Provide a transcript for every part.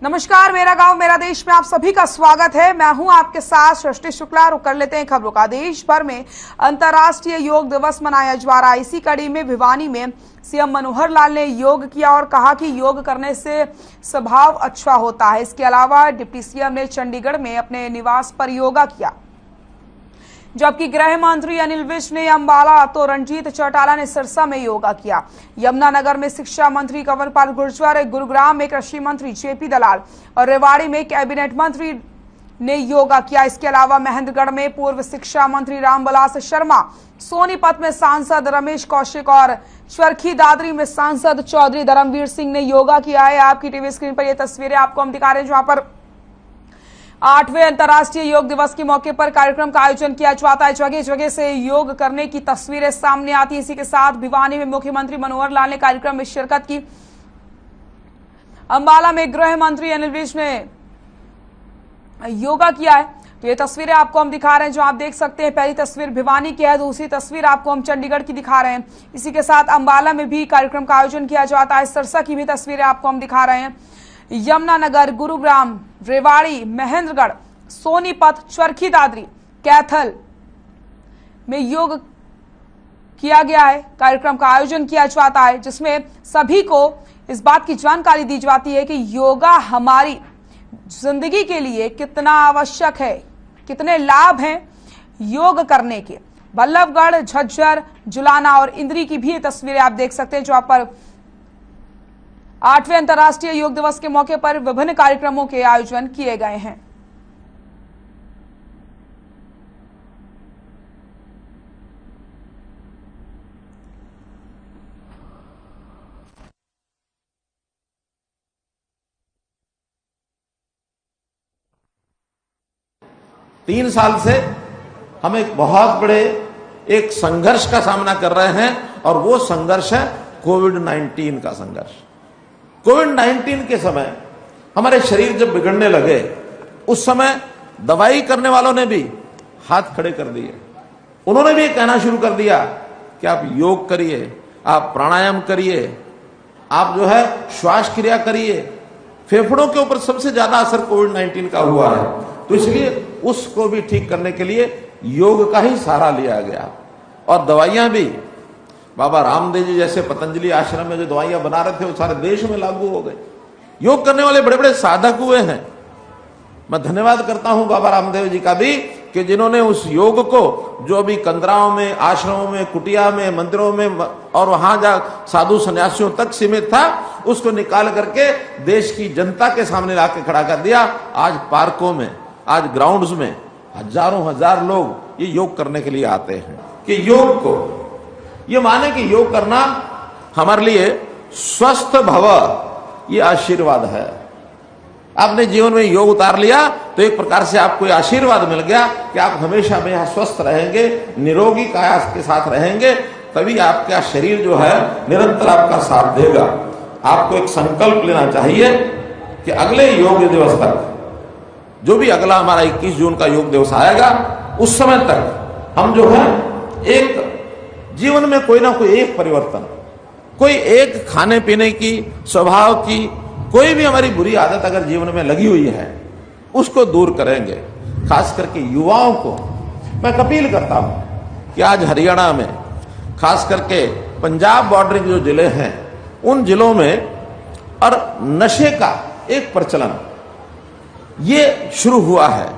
नमस्कार, मेरा गांव मेरा देश में आप सभी का स्वागत है। मैं हूं आपके साथ सृष्टि शुक्ला। रुक कर लेते हैं खबरों का। देश भर में अंतर्राष्ट्रीय योग दिवस मनाया जा रहा है। इसी कड़ी में भिवानी में सीएम मनोहर लाल ने योग किया और कहा कि योग करने से स्वभाव अच्छा होता है। इसके अलावा डिप्टी सीएम ने चंडीगढ़ में अपने निवास पर योगा किया, जबकि गृह मंत्री अनिल विज ने अंबाला तो रंजीत चौटाला ने सिरसा में योगा किया। यमुनानगर में शिक्षा मंत्री कंवरपाल गुर्जर, गुरुग्राम में कृषि मंत्री जेपी दलाल और रेवाड़ी में कैबिनेट मंत्री ने योगा किया। इसके अलावा महेंद्रगढ़ में पूर्व शिक्षा मंत्री रामविलास शर्मा, सोनीपत में सांसद रमेश कौशिक और चरखी दादरी में सांसद चौधरी धर्मवीर सिंह ने योगा किया है। आपकी टीवी स्क्रीन पर ये तस्वीरें आपको हम दिखा रहे हैं, जहां पर 8वें अंतर्राष्ट्रीय योग दिवस के मौके पर कार्यक्रम का आयोजन किया जाता है। जगह जगह से योग करने की तस्वीरें सामने आती है। इसी के साथ भिवानी में मुख्यमंत्री मनोहर लाल ने कार्यक्रम में शिरकत की। अंबाला में गृह मंत्री अनिल विज ने योगा किया है। तो ये तस्वीरें आपको हम दिखा रहे हैं, जो आप देख सकते हैं। पहली तस्वीर भिवानी की है, दूसरी तस्वीर आपको हम चंडीगढ़ की दिखा रहे हैं। इसी के साथ अंबाला में भी कार्यक्रम का आयोजन किया जाता है। सिरसा की भी तस्वीरें आपको हम दिखा रहे हैं। यमुनानगर, गुरुग्राम, रेवाड़ी, महेंद्रगढ़, सोनीपत, चरखी दादरी, कैथल में योग किया गया है। कार्यक्रम का आयोजन किया जाता है, जिसमें सभी को इस बात की जानकारी दी जाती है कि योगा हमारी जिंदगी के लिए कितना आवश्यक है, कितने लाभ हैं योग करने के। बल्लभगढ़, झज्जर, जुलाना और इंद्री की भी तस्वीरें आप देख सकते हैं, जहां पर 8वें अंतर्राष्ट्रीय योग दिवस के मौके पर विभिन्न कार्यक्रमों के आयोजन किए गए हैं। तीन साल से हम एक बहुत बड़े एक संघर्ष का सामना कर रहे हैं, और वो संघर्ष है कोविड-19 का संघर्ष। कोविड-19 के समय हमारे शरीर जब बिगड़ने लगे, उस समय दवाई करने वालों ने भी हाथ खड़े कर दिए। उन्होंने भी कहना शुरू कर दिया कि आप योग करिए, आप प्राणायाम करिए, आप जो है श्वास क्रिया करिए। फेफड़ों के ऊपर सबसे ज्यादा असर कोविड-19 का हुआ है, तो इसलिए उसको भी ठीक करने के लिए योग का ही सहारा लिया गया। और दवाइयां भी बाबा रामदेव जी जैसे पतंजलि आश्रम में जो दवाइयां बना रहे थे, वो सारे देश में लागू हो गए। योग करने वाले बड़े बड़े साधक हुए हैं। मैं धन्यवाद करता हूं बाबा रामदेव जी का भी, कि जिन्होंने उस योग को, जो भी कंदराओं में, आश्रमों में, कुटिया में, मंदिरों में और वहां जा साधु सन्यासियों तक सीमित था, उसको निकाल करके देश की जनता के सामने लाके खड़ा कर दिया। आज पार्कों में, आज ग्राउंड्स में हजारों हजार लोग ये योग करने के लिए आते हैं। कि योग को ये माने कि योग करना हमारे लिए स्वस्थ भव, ये आशीर्वाद है। आपने जीवन में योग उतार लिया तो एक प्रकार से आपको आशीर्वाद मिल गया कि आप हमेशा में यहां स्वस्थ रहेंगे, निरोगी काया के साथ रहेंगे। तभी आपका शरीर जो है निरंतर आपका साथ देगा। आपको एक संकल्प लेना चाहिए कि अगले योग दिवस तक, जो भी अगला हमारा 21 जून का योग दिवस आएगा, उस समय तक हम जो है एक जीवन में कोई ना कोई एक परिवर्तन, कोई एक खाने पीने की, स्वभाव की, कोई भी हमारी बुरी आदत अगर जीवन में लगी हुई है, उसको दूर करेंगे। खास करके युवाओं को मैं अपील करता हूं कि आज हरियाणा में, खास करके पंजाब बॉर्डरिंग जो जिले हैं, उन जिलों में और नशे का एक प्रचलन ये शुरू हुआ है,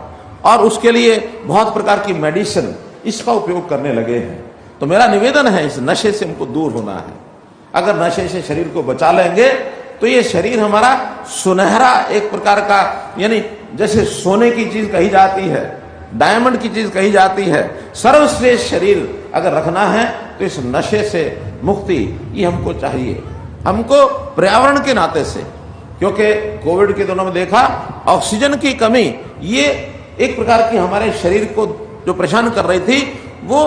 और उसके लिए बहुत प्रकार की मेडिसिन इसका उपयोग करने लगे हैं। तो मेरा निवेदन है, इस नशे से हमको दूर होना है। अगर नशे से शरीर को बचा लेंगे तो ये शरीर हमारा सुनहरा एक प्रकार का, यानी जैसे सोने की चीज कही जाती है, डायमंड की चीज कही जाती है, सर्वश्रेष्ठ शरीर अगर रखना है तो इस नशे से मुक्ति ये हमको चाहिए। हमको पर्यावरण के नाते से, क्योंकि कोविड के दिनों में देखा ऑक्सीजन की कमी ये एक प्रकार की हमारे शरीर को जो परेशान कर रही थी, वो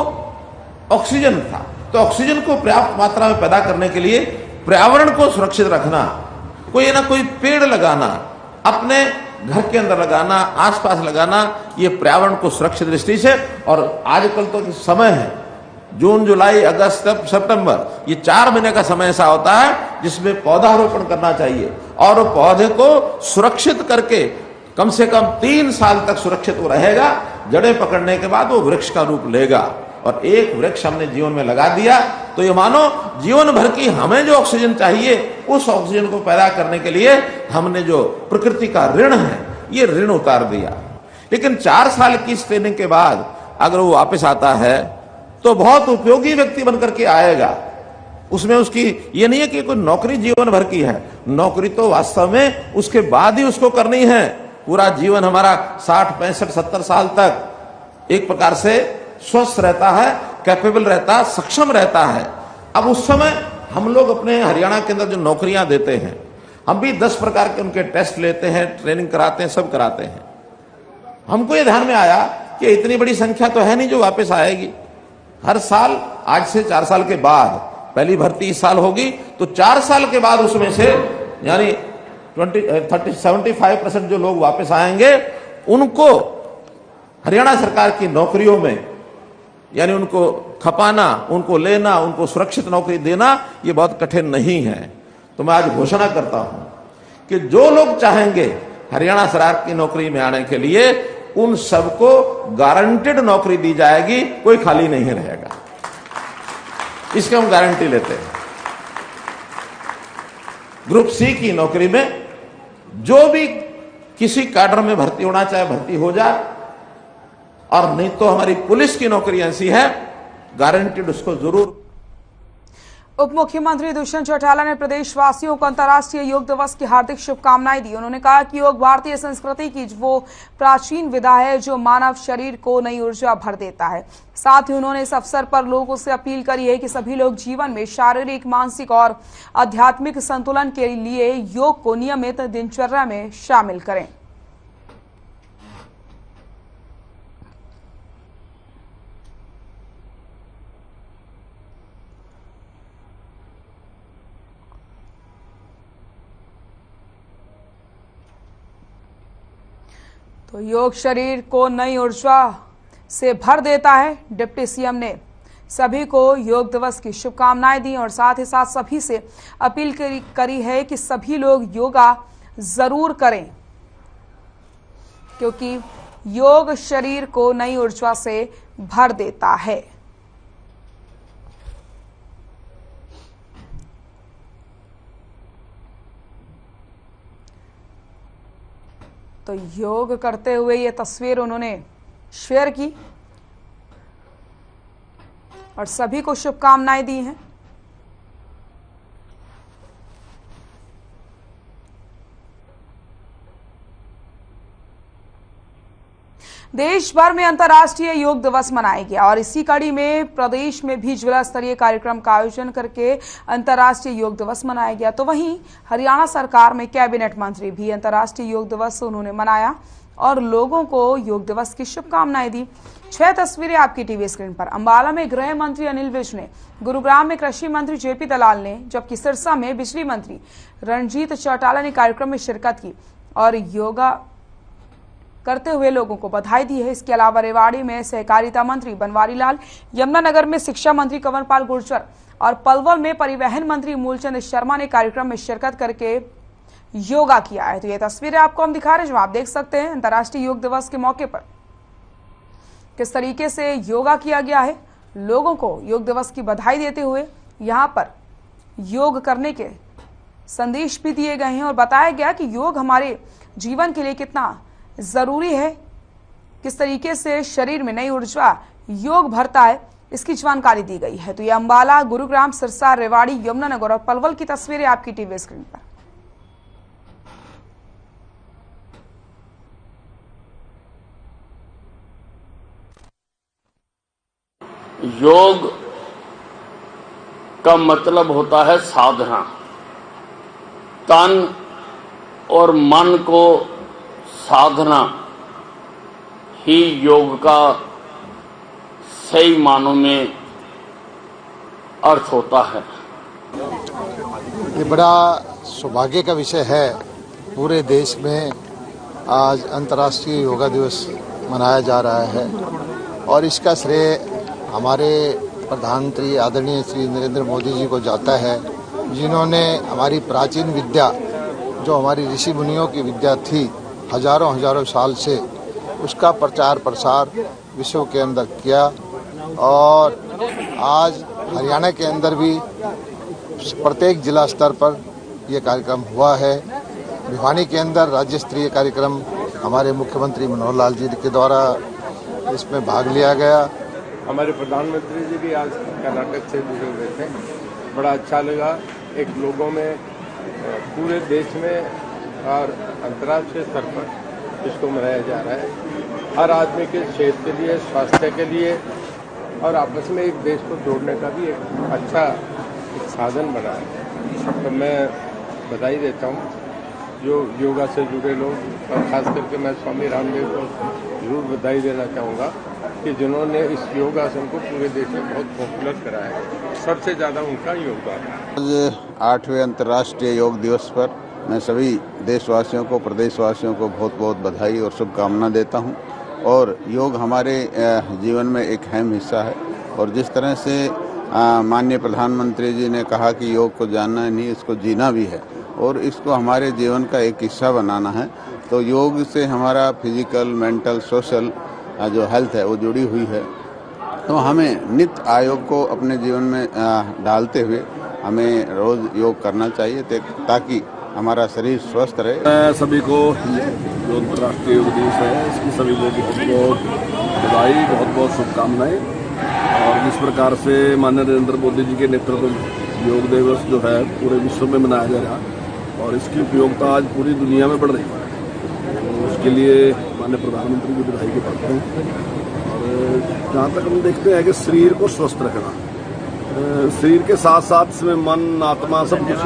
ऑक्सीजन था। तो ऑक्सीजन को पर्याप्त मात्रा में पैदा करने के लिए पर्यावरण को सुरक्षित रखना, कोई ना कोई पेड़ लगाना, अपने घर के अंदर लगाना, आसपास लगाना, ये पर्यावरण को सुरक्षित दृष्टि से। और आजकल तो समय है जून, जुलाई, अगस्त, सितंबर, ये 4 महीने का समय ऐसा होता है जिसमें पौधारोपण करना चाहिए और पौधे को सुरक्षित करके कम से कम 3 साल तक सुरक्षित वो रहेगा। जड़ें पकड़ने के बाद वो वृक्ष का रूप लेगा और एक वृक्ष हमने जीवन में लगा दिया तो ये मानो जीवन भर की हमें जो ऑक्सीजन चाहिए उस ऑक्सीजन को पैदा करने के लिए हमने जो प्रकृति का ऋण है ये ऋण उतार दिया। लेकिन 4 साल की इस ट्रेनिंग के बाद अगर वो वापस आता है तो बहुत उपयोगी व्यक्ति बनकर के आएगा। उसमें उसकी ये नहीं है कि कोई नौकरी जीवन भर की है, नौकरी तो वास्तव में उसके बाद ही उसको करनी है। पूरा जीवन हमारा 60, 65, 70 साल तक एक प्रकार से स्वस्थ रहता है, कैपेबल रहता है, सक्षम रहता है। अब उस समय हम लोग अपने हरियाणा के अंदर जो नौकरियां देते हैं, हम भी 10 प्रकार के उनके टेस्ट लेते हैं, ट्रेनिंग कराते हैं, सब कराते हैं। हमको ये ध्यान में आया कि इतनी बड़ी संख्या तो है नहीं जो वापस आएगी। हर साल आज से 4 साल के बाद पहली भर्ती इस साल होगी तो 4 साल के बाद उसमें से यानी 75% जो लोग वापस आएंगे उनको हरियाणा सरकार की नौकरियों में यानी उनको खपाना, उनको लेना, उनको सुरक्षित नौकरी देना ये बहुत कठिन नहीं है। तो मैं आज घोषणा करता हूं कि जो लोग चाहेंगे हरियाणा सरकार की नौकरी में आने के लिए उन सबको गारंटेड नौकरी दी जाएगी, कोई खाली नहीं रहेगा। इसके हम गारंटी लेते हैं। ग्रुप सी की नौकरी में जो भी किसी कैडर में भर्ती होना चाहे भर्ती हो जाए, और नहीं तो हमारी पुलिस की नौकरी ऐसी है गारंटीड उसको जरूर। उप मुख्यमंत्री दुष्यंत चौटाला ने प्रदेशवासियों को अंतर्राष्ट्रीय योग दिवस की हार्दिक शुभकामनाएं दी। उन्होंने कहा कि योग भारतीय संस्कृति की वो प्राचीन विधा है जो मानव शरीर को नई ऊर्जा भर देता है। साथ ही उन्होंने इस अवसर पर लोगों से अपील करी है कि सभी लोग जीवन में शारीरिक, मानसिक और आध्यात्मिक संतुलन के लिए योग को नियमित दिनचर्या में शामिल करें। तो योग शरीर को नई ऊर्जा से भर देता है। डिप्टी सीएम ने सभी को योग दिवस की शुभकामनाएं दी और साथ ही साथ सभी से अपील करी है कि सभी लोग योगा जरूर करें, क्योंकि योग शरीर को नई ऊर्जा से भर देता है। तो योग करते हुए ये तस्वीर उन्होंने शेयर की और सभी को शुभकामनाएं दी हैं। देश भर में अंतर्राष्ट्रीय योग दिवस मनाया गया और इसी कड़ी में प्रदेश में भी जिला स्तरीय कार्यक्रम का आयोजन करके अंतर्राष्ट्रीय योग दिवस मनाया गया। तो वहीं हरियाणा सरकार में कैबिनेट मंत्री भी अंतर्राष्ट्रीय योग दिवस उन्होंने मनाया और लोगों को योग दिवस की शुभकामनाएं दी। 6 तस्वीरें आपकी टीवी स्क्रीन पर। अंबाला में गृह मंत्री अनिल विज ने, गुरुग्राम में कृषि मंत्री जेपी दलाल ने, जबकि सिरसा में बिजली मंत्री रणजीत चौटाला ने कार्यक्रम में शिरकत की और योगा करते हुए लोगों को बधाई दी है। इसके अलावा रेवाड़ी में सहकारिता मंत्री बनवारी लाल, यमुनानगर में शिक्षा मंत्री कंवरपाल गुर्जर और पलवल में परिवहन मंत्री मूलचंद शर्मा ने कार्यक्रम में शिरकत करके योगा किया है। तो ये तस्वीरें आपको हम दिखा रहे हैं, जो आप देख सकते हैं अंतर्राष्ट्रीय योग दिवस के मौके पर किस तरीके से योगा किया गया है। लोगों को योग दिवस की बधाई देते हुए यहाँ पर योग करने के संदेश भी दिए गए हैं और बताया गया कि योग हमारे जीवन के लिए कितना जरूरी है, किस तरीके से शरीर में नई ऊर्जा योग भरता है, इसकी जानकारी दी गई है। तो ये अंबाला, गुरुग्राम, सिरसा, रेवाड़ी, यमुनानगर और पलवल की तस्वीरें आपकी टीवी स्क्रीन पर। योग का मतलब होता है साधना। तन और मन को साधना ही योग का सही मानों में अर्थ होता है। ये बड़ा सौभाग्य का विषय है। पूरे देश में आज अंतर्राष्ट्रीय योगा दिवस मनाया जा रहा है और इसका श्रेय हमारे प्रधानमंत्री आदरणीय श्री नरेंद्र मोदी जी को जाता है, जिन्होंने हमारी प्राचीन विद्या, जो हमारी ऋषि मुनियों की विद्या थी हजारों साल से, उसका प्रचार प्रसार विश्व के अंदर किया। और आज हरियाणा के अंदर भी प्रत्येक जिला स्तर पर यह कार्यक्रम हुआ है। भिवानी के अंदर राज्य स्तरीय कार्यक्रम हमारे मुख्यमंत्री मनोहर लाल जी के द्वारा इसमें भाग लिया गया। हमारे प्रधानमंत्री जी भी आज कर्नाटक से जुड़े हुए थे। बड़ा अच्छा लगा। एक लोगों में पूरे देश में और अंतर्राष्ट्रीय स्तर पर इसको मनाया जा रहा है। हर आदमी के सेहत के लिए, स्वास्थ्य के लिए और आपस में एक देश को जोड़ने का भी एक अच्छा साधन बना है। तो मैं बधाई देता हूँ जो योगा से जुड़े लोग, और खास करके मैं स्वामी रामदेव को जरूर बधाई देना चाहूँगा कि जिन्होंने इस योगासन को पूरे देश में बहुत पॉपुलर कराया है। सबसे ज़्यादा उनका योगदान है। आज 8वें अंतर्राष्ट्रीय योग दिवस पर मैं सभी देशवासियों को, प्रदेशवासियों को बहुत बहुत बधाई और शुभकामना देता हूं। और योग हमारे जीवन में एक अहम हिस्सा है। और जिस तरह से माननीय प्रधानमंत्री जी ने कहा कि योग को जानना नहीं, इसको जीना भी है और इसको हमारे जीवन का एक हिस्सा बनाना है, तो योग से हमारा फिजिकल, मेंटल, सोशल जो हेल्थ है वो जुड़ी हुई है। तो हमें नित्य आयोग को अपने जीवन में डालते हुए हमें रोज योग करना चाहिए ताकि हमारा शरीर स्वस्थ रहे। मैं सभी को जो अंतर्राष्ट्रीय योग दिवस है इसकी सभी को बहुत बहुत बधाई, बहुत बहुत शुभकामनाएं। और जिस प्रकार से माननीय नरेंद्र मोदी जी के नेतृत्व में योग दिवस जो है पूरे विश्व में मनाया जा रहा है और इसकी उपयोगिता आज पूरी दुनिया में बढ़ रही है, तो उसके लिए माननीय प्रधानमंत्री की बधाई के पात्र हैं। और जहाँ तक हम देखते हैं कि शरीर को स्वस्थ रखना, शरीर के साथ साथ इसमें मन, आत्मा सब कुछ,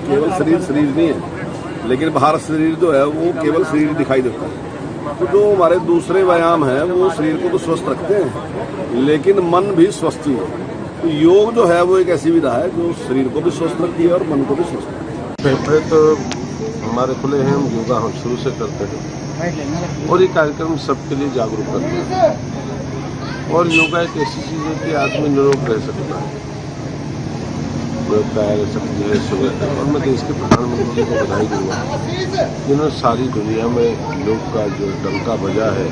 केवल शरीर नहीं है, लेकिन बाहर शरीर जो है वो केवल शरीर दिखाई देता है। तो जो हमारे दूसरे व्यायाम है वो शरीर को तो स्वस्थ रखते हैं, लेकिन मन भी स्वस्थ ही है। तो योग जो है वो एक ऐसी विधा है जो शरीर को भी स्वस्थ रखती है और मन को भी स्वस्थ रखती है। फेफड़े तो हमारे खुले हैं, हम योगा हम शुरू से करते हैं और ये कार्यक्रम सबके लिए जागरूक करते हैं। और योगा एक ऐसी चीज़ है कि आदमी निरोग रह सकता है, रह सकती है सुबह। और मैं देश के प्रधानमंत्री जी को बधाई दूंगा जिन्होंने सारी दुनिया में योग का जो डंका बजा है।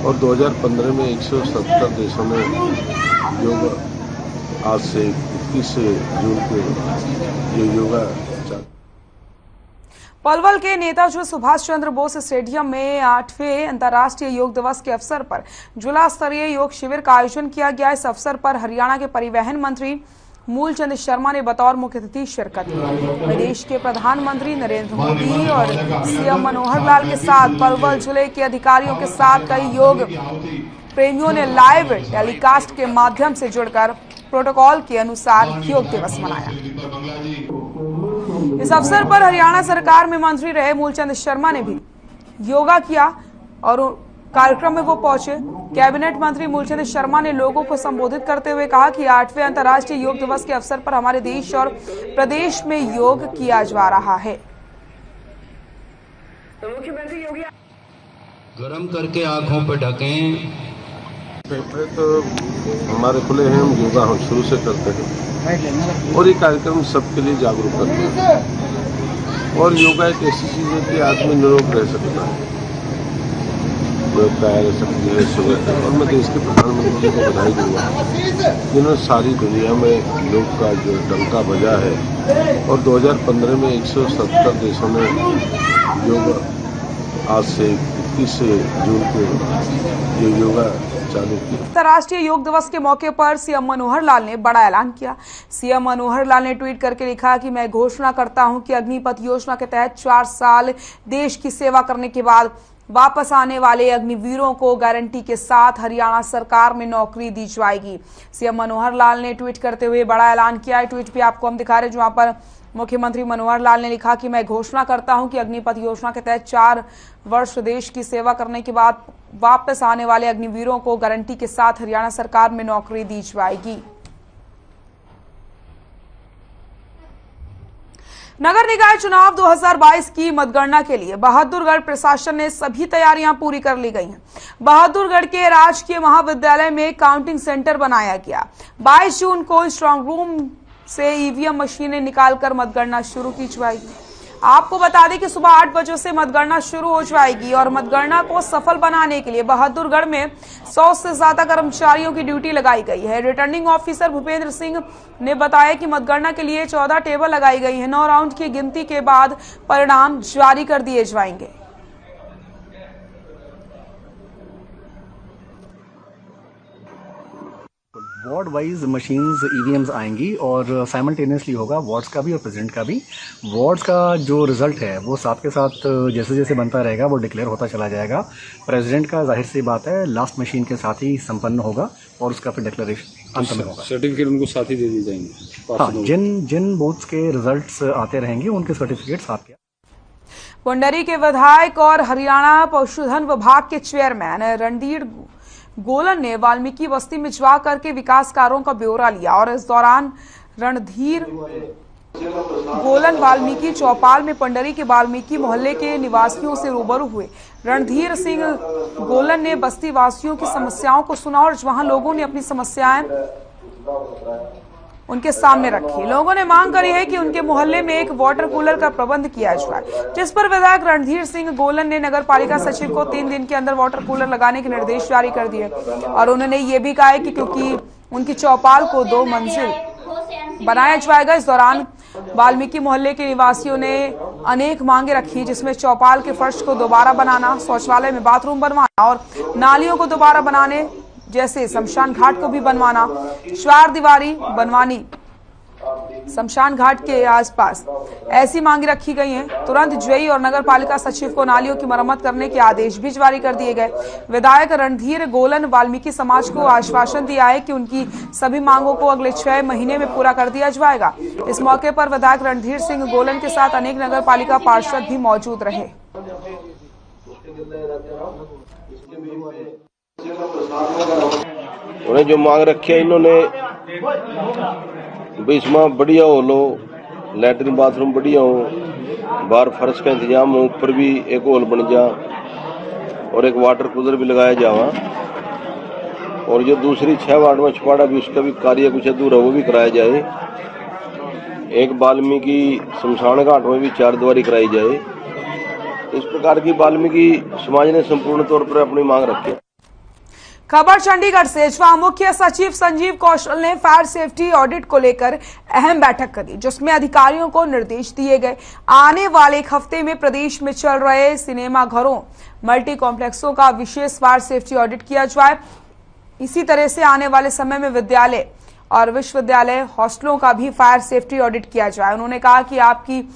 और 2015 में 170 देशों में योग आज से 21 जून को ये योगा। पलवल के नेताजी सुभाष चंद्र बोस स्टेडियम में 8वें अंतर्राष्ट्रीय योग दिवस के अवसर पर जिला स्तरीय योग शिविर का आयोजन किया गया। इस अवसर पर हरियाणा के परिवहन मंत्री मूलचंद शर्मा ने बतौर मुख्य अतिथि शिरकत की। देश के प्रधानमंत्री नरेंद्र मोदी और सीएम मनोहर लाल के साथ पलवल जिले के अधिकारियों के साथ कई योग प्रेमियों ने लाइव टेलीकास्ट के माध्यम से जुड़कर प्रोटोकॉल के अनुसार योग दिवस मनाया। इस अवसर पर हरियाणा सरकार में मंत्री रहे मूलचंद शर्मा ने भी योगा किया और कार्यक्रम में वो पहुंचे। कैबिनेट मंत्री मूलचंद शर्मा ने लोगों को संबोधित करते हुए कहा कि 8वें अंतर्राष्ट्रीय योग दिवस के अवसर पर हमारे देश और प्रदेश में योग किया जा रहा है। गरम करके आंखों पर ढकें। फेफड़े तो हमारे खुले हैं, हम योगा हम शुरू से करते हैं और ये कार्यक्रम सबके लिए जागरूक करते हैं। और योगा एक ऐसी चीज़ है कि आदमी निरोग रह सकता है, रह सकती है सुबह। और मैं देश के प्रधानमंत्री जी को बधाई दूंगा जिन्होंने सारी दुनिया में योग का जो डंका बजा है। और 2015 में 170 देशों में योग आज से 21 जून को ये योगा चालू किया। अंतर्राष्ट्रीय योग दिवस के मौके पर सीएम मनोहर लाल ने बड़ा ऐलान किया। सीएम मनोहर लाल ने ट्वीट करके लिखा कि मैं घोषणा करता हूं कि अग्निपथ योजना के तहत 4 साल देश की सेवा करने के बाद वापस आने वाले अग्निवीरों को गारंटी के साथ हरियाणा सरकार में नौकरी दी जाएगी। सीएम मनोहर लाल ने ट्वीट करते हुए बड़ा ऐलान किया है। ट्वीट भी आपको हम दिखा रहे हैं, जहां पर मुख्यमंत्री मनोहर लाल ने लिखा कि मैं घोषणा करता हूं कि अग्निपथ योजना के तहत 4 वर्ष देश की सेवा करने के बाद वापस आने वाले अग्निवीरों को गारंटी के साथ हरियाणा सरकार में नौकरी दी जाएगी। नगर निकाय चुनाव 2022 की मतगणना के लिए बहादुरगढ़ प्रशासन ने सभी तैयारियां पूरी कर ली गई हैं। बहादुरगढ़ के राजकीय महाविद्यालय में काउंटिंग सेंटर बनाया गया। 22 जून को स्ट्रांग रूम से ईवीएम मशीनें निकालकर मतगणना शुरू की जाएगी। आपको बता दें कि सुबह 8 बजे से मतगणना शुरू हो जाएगी और मतगणना को सफल बनाने के लिए बहादुरगढ़ में 100 से ज्यादा कर्मचारियों की ड्यूटी लगाई गई है। रिटर्निंग ऑफिसर भूपेंद्र सिंह ने बताया कि मतगणना के लिए 14 टेबल लगाई गई है। 9 राउंड की गिनती के बाद परिणाम जारी कर दिए जाएंगे। वार्ड वाइज मशीन्स ईवीएम्स आएंगी और साइमल्टेनियसली होगा वार्ड्स का भी और प्रेसिडेंट का भी। वार्ड्स का जो रिजल्ट है वो साथ के साथ जैसे जैसे बनता रहेगा वो डिक्लेयर होता चला जाएगा। प्रेसिडेंट का जाहिर सी बात है लास्ट मशीन के साथ ही संपन्न होगा और उसका फिर डिक्लेरेशन अंत में होगा। सर्टिफिकेट उनको साथ ही दे दी जाएंगे। हाँ, जिन बूथ्स के रिजल्ट्स आते रहेंगे उनके सर्टिफिकेट साथ के। पुंडरी के विधायक और हरियाणा पशुधन विभाग के चेयरमैन रणधीर गोलन ने वाल्मीकि बस्ती में जा करके विकास कार्यों का ब्यौरा लिया और इस दौरान रणधीर गोलन वाल्मीकि चौपाल में पंडरी के वाल्मीकि मोहल्ले के निवासियों से रूबरू हुए। रणधीर सिंह गोलन ने बस्ती वासियों की समस्याओं को सुना और वहां लोगों ने अपनी समस्याएं उनके सामने रखी। लोगों ने मांग करी है कि उनके मोहल्ले में एक वाटर कूलर का प्रबंध किया जाए, जिस पर विधायक रणधीर सिंह गोलन ने नगर पालिका सचिव को 3 दिन के अंदर वाटर कूलर लगाने के निर्देश जारी कर दिए और उन्होंने ये भी कहा है कि क्योंकि उनकी चौपाल को 2 मंजिल बनाया जाएगा। इस दौरान वाल्मीकि मोहल्ले के निवासियों ने अनेक मांगे रखी, जिसमें चौपाल के फर्श को दोबारा बनाना, शौचालय में बाथरूम बनवाना और नालियों को दोबारा बनाने जैसे शमशान घाट को भी बनवाना, चार दीवारी बनवानी शमशान घाट के आसपास, ऐसी मांगे रखी गई हैं। तुरंत जेई और नगर पालिका सचिव को नालियों की मरम्मत करने के आदेश भी जारी कर दिए गए। विधायक रणधीर गोलन वाल्मीकि समाज को आश्वासन दिया है कि उनकी सभी मांगों को अगले 6 महीने में पूरा कर दिया जाएगा। इस मौके पर विधायक रणधीर सिंह गोलन के साथ अनेक नगर पालिका पार्षद भी मौजूद रहे। उन्हें जो मांग रखी है इन्होंने, इसमें बढ़िया हो लो, लैट्रिन बाथरूम बढ़िया हो, बाहर फर्श का इंतजाम हो, ऊपर भी एक हॉल बन जा और एक वाटर कूलर भी लगाया जावा और जो दूसरी 6 वार्ड में छुपाड़ा भी उसका भी कार्य कुछ अधूरा वो भी कराया जाए। एक वाल्मीकि शमशान घाट में भी 4 दीवारी कराई जाए। इस प्रकार की वाल्मीकि समाज ने संपूर्ण तौर पर अपनी मांग रखी। खबर चंडीगढ़ से, जहां मुख्य सचिव संजीव कौशल ने फायर सेफ्टी ऑडिट को लेकर अहम बैठक करी, जिसमें अधिकारियों को निर्देश दिए गए आने वाले एक हफ्ते में प्रदेश में चल रहे सिनेमा घरों, मल्टी कॉम्प्लेक्सों का विशेष फायर सेफ्टी ऑडिट किया जाए। इसी तरह से आने वाले समय में विद्यालय और विश्वविद्यालय हॉस्टलों का भी फायर सेफ्टी ऑडिट किया जाए। उन्होंने कहा कि आपकी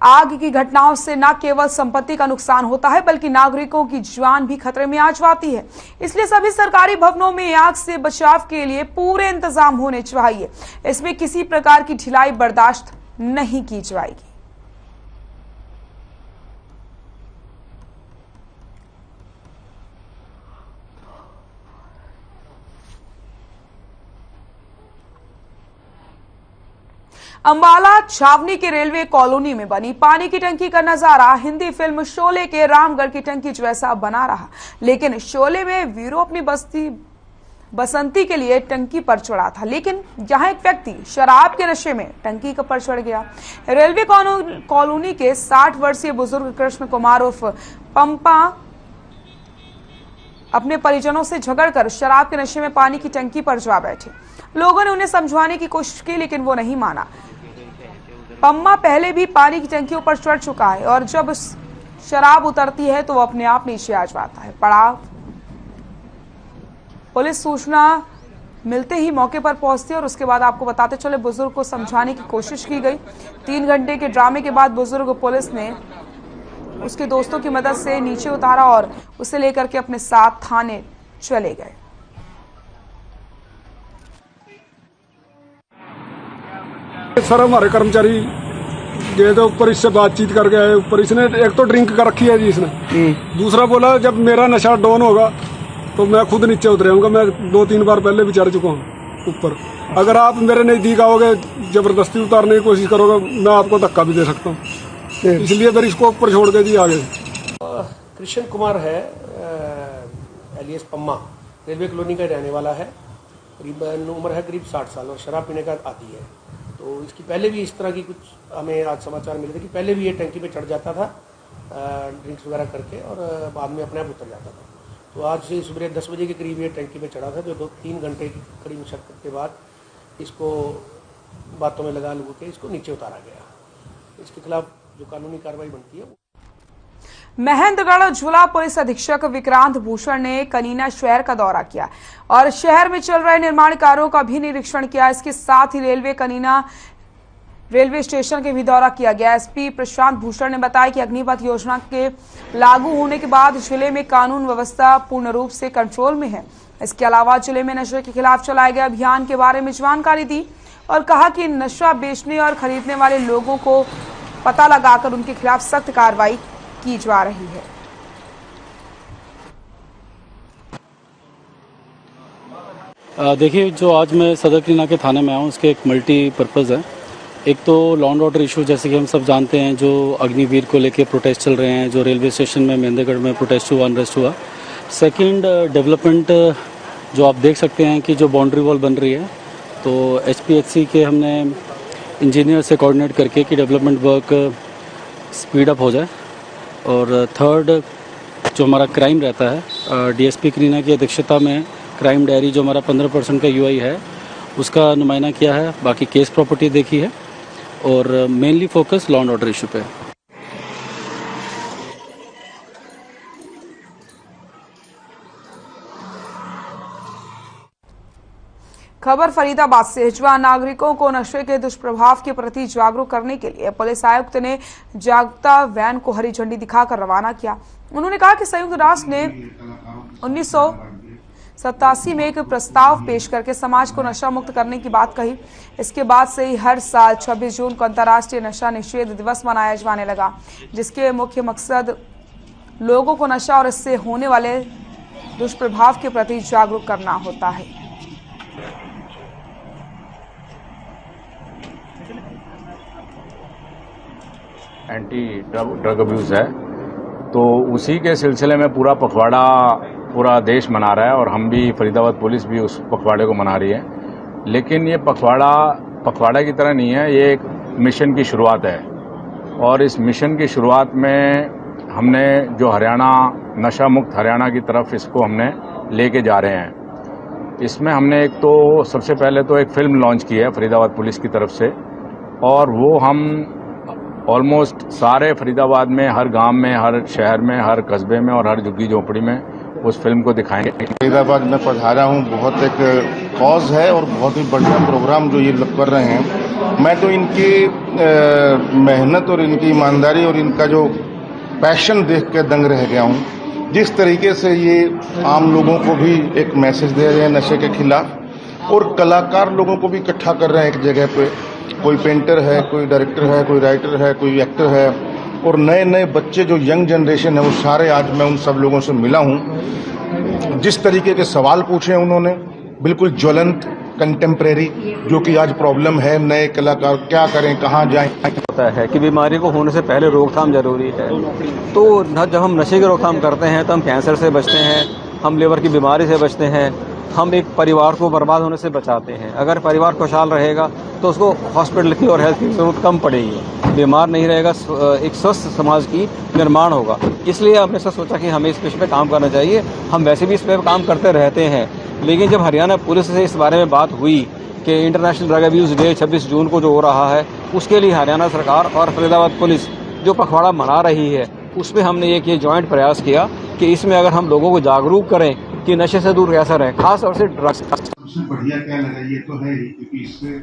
आग की घटनाओं से न केवल संपत्ति का नुकसान होता है बल्कि नागरिकों की जान भी खतरे में आ जाती है। इसलिए सभी सरकारी भवनों में आग से बचाव के लिए पूरे इंतजाम होने चाहिए। इसमें किसी प्रकार की ढिलाई बर्दाश्त नहीं की जाएगी। अंबाला छावनी के रेलवे कॉलोनी में बनी पानी की टंकी का नजारा हिंदी फिल्म शोले के रामगढ़ की टंकी जैसा बना रहा, लेकिन शोले में वीरू अपनी बसंती के लिए टंकी पर चढ़ा था, लेकिन जहां एक व्यक्ति शराब के नशे में टंकी पर चढ़ गया। रेलवे कॉलोनी के 60 वर्षीय बुजुर्ग कृष्ण कुमार उर्फ पंपा अपने परिजनों से झगड़कर शराब के नशे में पानी की टंकी पर जा बैठे। लोगों ने उन्हें समझाने की कोशिश की, लेकिन वो नहीं माना। पम्मा पहले भी पानी की टंकी पर चढ़ चुका है और जब शराब उतरती है तो वो अपने आप नीचे आ जाता है। पड़ाव पुलिस सूचना मिलते ही मौके पर पहुंचती है और उसके बाद आपको बताते चले बुजुर्ग को समझाने की कोशिश की गई। 3 घंटे के ड्रामे के बाद बुजुर्ग पुलिस ने उसके दोस्तों की मदद से नीचे उतारा और उसे लेकर के अपने साथ थाने चले गए। सर हमारे कर्मचारी गए तो ऊपर इससे बातचीत कर गए। ऊपर इसने एक तो ड्रिंक कर रखी है जी इसने, दूसरा बोला जब मेरा नशा डाउन होगा तो मैं खुद नीचे उतरेगा। मैं 2-3 बार पहले भी चढ़ चुका हूँ। ऊपर। अगर आप मेरे नजदीक आओगे, जबरदस्ती उतारने की कोशिश करोगे, मैं आपको धक्का भी दे सकता हूँ। इसलिए फिर इसको ऊपर छोड़ के जी आगे। कृष्ण कुमार है, एलियस पम्मा, रेलवे कॉलोनी का रहने वाला है। करीबन उम्र है करीब 60 साल और शराब पीने का आदी है। तो इसकी पहले भी इस तरह की कुछ हमें आज समाचार मिले थे कि पहले भी ये टंकी पे चढ़ जाता था ड्रिंक्स वगैरह करके और बाद में अपने आप उतर जाता था। तो आज से सुबह 10 बजे के करीब ये टंकी पे चढ़ा था, जो 2-3 घंटे की कड़ी मशक्कत के बाद इसको बातों में लगा के इसको नीचे उतारा गया। इसके खिलाफ जो कानूनी कार्रवाई बनती है। महेंद्रगढ़ जिला पुलिस अधीक्षक विक्रांत भूषण ने कनीना शहर का दौरा किया और शहर में चल रहे निर्माण कार्यों का भी निरीक्षण किया। इसके साथ ही कनीना रेलवे स्टेशन के भी दौरा किया गया। एसपी प्रशांत भूषण ने बताया कि अग्निपथ योजना के लागू होने के बाद जिले में कानून व्यवस्था पूर्ण रूप से कंट्रोल में है। इसके अलावा जिले में नशे के खिलाफ चलाए गए अभियान के बारे में जानकारी दी और कहा कि नशा बेचने और खरीदने वाले लोगों को पता लगाकर उनके खिलाफ सख्त कार्रवाई की जा रही है। देखिए, जो आज मैं सदर कनीना के थाने में आया हूँ, उसके एक मल्टीपर्पज़ है। एक तो लॉ एंड ऑर्डर इशू, जैसे कि हम सब जानते हैं, जो अग्निवीर को लेके प्रोटेस्ट चल रहे हैं, जो रेलवे स्टेशन में महेंद्रगढ़ में प्रोटेस्ट हुआ, अनरेस्ट हुआ। सेकंड, डेवलपमेंट, जो आप देख सकते हैं कि जो बाउंड्री वॉल बन रही है, तो एचपीएचसी के हमने इंजीनियर से कोऑर्डिनेट करके कि डेवलपमेंट वर्क स्पीड अप हो जाए। और थर्ड, जो हमारा क्राइम रहता है, डीएसपी कनीना की अध्यक्षता में क्राइम डायरी, जो हमारा 15% का यूआई है, उसका नुमाइना किया है। बाकी केस प्रॉपर्टी देखी है और mainly focus law and order issue पे है। खबर फरीदाबाद से, जहां नागरिकों को नशे के दुष्प्रभाव के प्रति जागरूक करने के लिए पुलिस आयुक्त ने जागरूकता वैन को हरी झंडी दिखाकर रवाना किया। उन्होंने कहा कि संयुक्त राष्ट्र ने 1987 में एक प्रस्ताव पेश करके समाज को नशा मुक्त करने की बात कही। इसके बाद से ही हर साल 26 जून को अंतर्राष्ट्रीय नशा निषेध दिवस मनाया जाने लगा, जिसके मुख्य मकसद लोगों को नशा और इससे होने वाले दुष्प्रभाव के प्रति जागरूक करना होता है। एंटी ड्रग अब्यूज़ है, तो उसी के सिलसिले में पूरा पखवाड़ा पूरा देश मना रहा है और हम भी, फरीदाबाद पुलिस भी उस पखवाड़े को मना रही है। लेकिन ये पखवाड़ा की तरह नहीं है, ये एक मिशन की शुरुआत है और इस मिशन की शुरुआत में हमने जो हरियाणा, नशा मुक्त हरियाणा की तरफ इसको हमने लेके जा रहे हैं। इसमें हमने एक तो सबसे पहले तो एक फिल्म लॉन्च की है फरीदाबाद पुलिस की तरफ से, और वो हम ऑलमोस्ट सारे फरीदाबाद में, हर गांव में, हर शहर में, हर कस्बे में और हर झुग्गी झोपड़ी में उस फिल्म को दिखाएंगे। फरीदाबाद में पधारा हूँ, बहुत एक कॉज है और बहुत ही बढ़िया प्रोग्राम जो ये लोग कर रहे हैं। मैं तो इनकी मेहनत और इनकी ईमानदारी और इनका जो पैशन देख के दंग रह गया हूँ। जिस तरीके से ये आम लोगों को भी एक मैसेज दे रहे हैं नशे के खिलाफ, और कलाकार लोगों को भी इकट्ठा कर रहे हैं एक जगह पे। कोई पेंटर है, कोई डायरेक्टर है, कोई राइटर है, कोई एक्टर है, और नए नए बच्चे जो यंग जनरेशन है वो सारे, आज मैं उन सब लोगों से मिला हूँ। जिस तरीके के सवाल पूछे उन्होंने, बिल्कुल ज्वलंत, कंटेम्प्रेरी, जो कि आज प्रॉब्लम है, नए कलाकार क्या करें, कहाँ जाएं। पता है कि बीमारी को होने से पहले रोकथाम जरूरी है। तो जब हम नशे की रोकथाम करते हैं तो हम कैंसर से बचते हैं, हम लिवर की बीमारी से बचते हैं, हम एक परिवार को बर्बाद होने से बचाते हैं। अगर परिवार खुशहाल रहेगा तो उसको हॉस्पिटल की और हेल्थ की जरूरत कम पड़ेगी, बीमार नहीं रहेगा, एक स्वस्थ समाज की निर्माण होगा। इसलिए हमने सोचा कि हमें इस विषय पे काम करना चाहिए। हम वैसे भी इस पे काम करते रहते हैं, लेकिन जब हरियाणा पुलिस से इस बारे में बात हुई कि इंटरनेशनल ड्रग अब्यूज़ डे 26 जून को जो हो रहा है, उसके लिए हरियाणा सरकार और फरीदाबाद पुलिस जो पखवाड़ा मना रही है, उसमें हमने एक ये जॉइंट प्रयास किया कि इसमें अगर हम लोगों को जागरूक करें कि नशे से दूर कैसा रहें, खास तौर से ड्रग्स। सबसे बढ़िया क्या लगा, ये तो है ही, क्योंकि इससे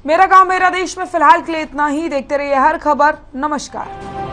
मेरा गांव मेरा देश में फिलहाल के लिए इतना ही। देखते रहिए हर खबर। नमस्कार।